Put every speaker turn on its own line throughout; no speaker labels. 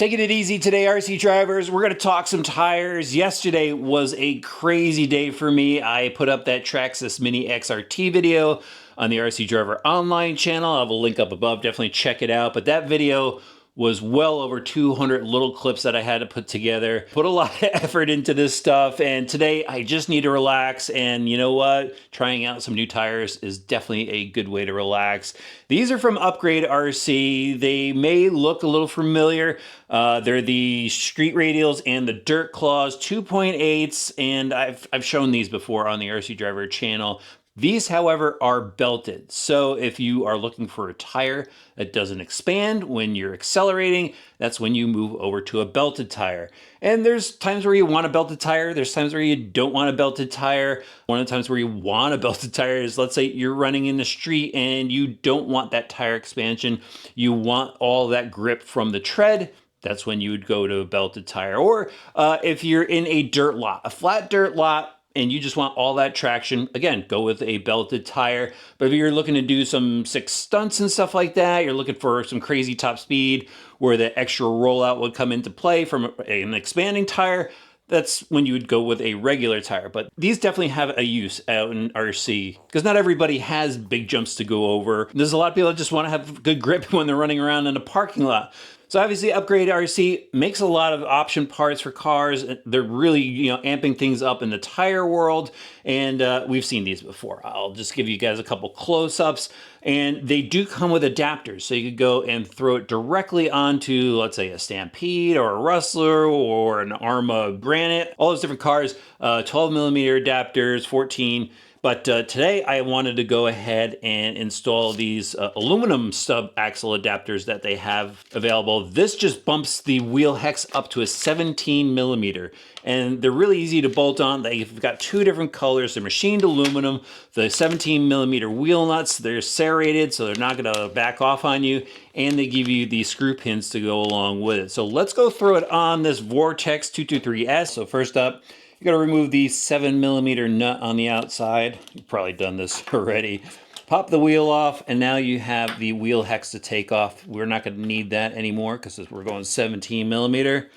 Taking it easy today, RC drivers. We're going to talk some tires. Yesterday was a crazy day for me. I put up that Traxxas Mini XRT video on the RC Driver Online channel. I'll have a link up above. Definitely check it out. But that video was well over 200 little clips that I had to put together. Put a lot of effort into this stuff, and today I just need to relax. And you know what? Trying out some new tires is definitely a good way to relax. These are from Upgrade RC. They may look a little familiar. They're the Street Radials and the Dirt Claws 2.8s, and I've shown these before on the RC Driver channel. These, however, are belted. So if you are looking for a tire that doesn't expand when you're accelerating, that's when you move over to a belted tire. And there's times where you want a belted tire. There's times where you don't want a belted tire. One of the times where you want a belted tire is, let's say you're running in the street and you don't want that tire expansion. You want all that grip from the tread. That's when you would go to a belted tire. Or if you're in a dirt lot, a flat dirt lot, and you just want all that traction, again, go with a belted tire. But if you're looking to do some sick stunts and stuff like that, you're looking for some crazy top speed where the extra rollout would come into play from an expanding tire, that's when you would go with a regular tire. But these definitely have a use out in RC because not everybody has big jumps to go over. There's a lot of people that just want to have good grip when they're running around in a parking lot. So obviously Upgrade RC makes a lot of option parts for cars. They're really, amping things up in the tire world. And we've seen these before. I'll just give you guys a couple close-ups. And they do come with adapters. So you could go and throw it directly onto, let's say, a Stampede or a Rustler or an Arma Granite. All those different cars, 12 millimeter adapters, 14. But today I wanted to go ahead and install these aluminum stub axle adapters that they have available. This just bumps the wheel hex up to a 17 millimeter. And they're really easy to bolt on. They've got two different colors. They're machined aluminum. The 17 millimeter wheel nuts, they're serrated, so they're not gonna back off on you. And they give you the screw pins to go along with it. So let's go throw it on this Vortex 223S. So first up, you gotta remove the 7 millimeter nut on the outside. You've probably done this already. Pop the wheel off, and now you have the wheel hex to take off. We're not gonna need that anymore because we're going 17 millimeter.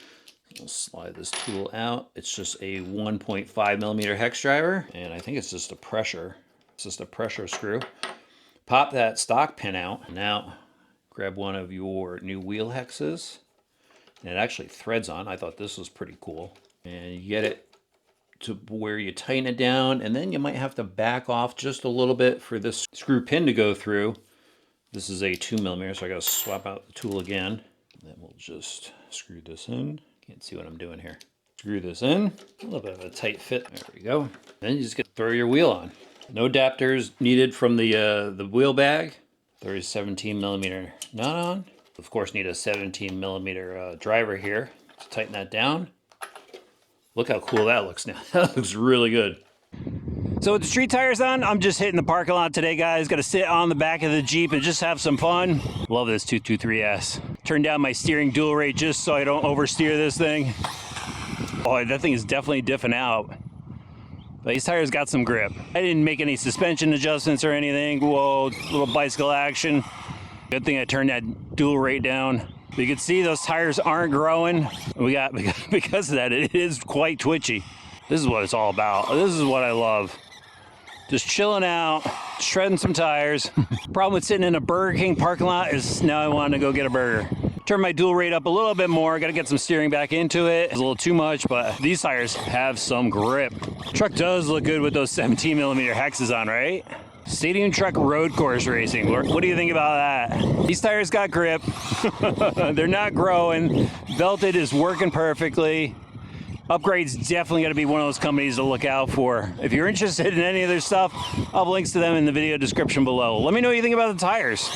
We'll slide this tool out. It's just a 1.5 millimeter hex driver, and I think it's just a pressure. It's just a pressure screw. Pop that stock pin out. Now, grab one of your new wheel hexes. And it actually threads on. I thought this was pretty cool. And you get it to where you tighten it down, and then you might have to back off just a little bit for this screw pin to go through. This is a 2 millimeter, so I gotta swap out the tool again. And then we'll just screw this in. Can't see what I'm doing here. Screw this in. A little bit of a tight fit. There we go. Then you just get to throw your wheel on. No adapters needed from the wheel bag. Throw your 17 millimeter nut on. Of course, need a 17 millimeter driver here to tighten that down. Look how cool that looks now. That looks really good. So with the street tires on, I'm just hitting the parking lot today, guys. Got to sit on the back of the Jeep and just have some fun. Love this 223S. Turn down my steering dual rate just so I don't oversteer this thing. Oh, that thing is definitely diffing out. But these tires got some grip. I didn't make any suspension adjustments or anything. Whoa, little bicycle action. Good thing I turned that dual rate down. You can see those tires aren't growing. Because of that, it is quite twitchy. This is what it's all about. This is what I love. Just chilling out, shredding some tires. Problem with sitting in a Burger King parking lot is now I want to go get a burger. Turn my dual rate up a little bit more. Got to get some steering back into it. It's a little too much, but these tires have some grip. Truck does look good with those 17 millimeter hexes on, right? Stadium Truck Road Course Racing. What do you think about that? These tires got grip. They're not growing. Belted is working perfectly. Upgrade's definitely going to be one of those companies to look out for. If you're interested in any of their stuff, I'll have links to them in the video description below. Let me know what you think about the tires.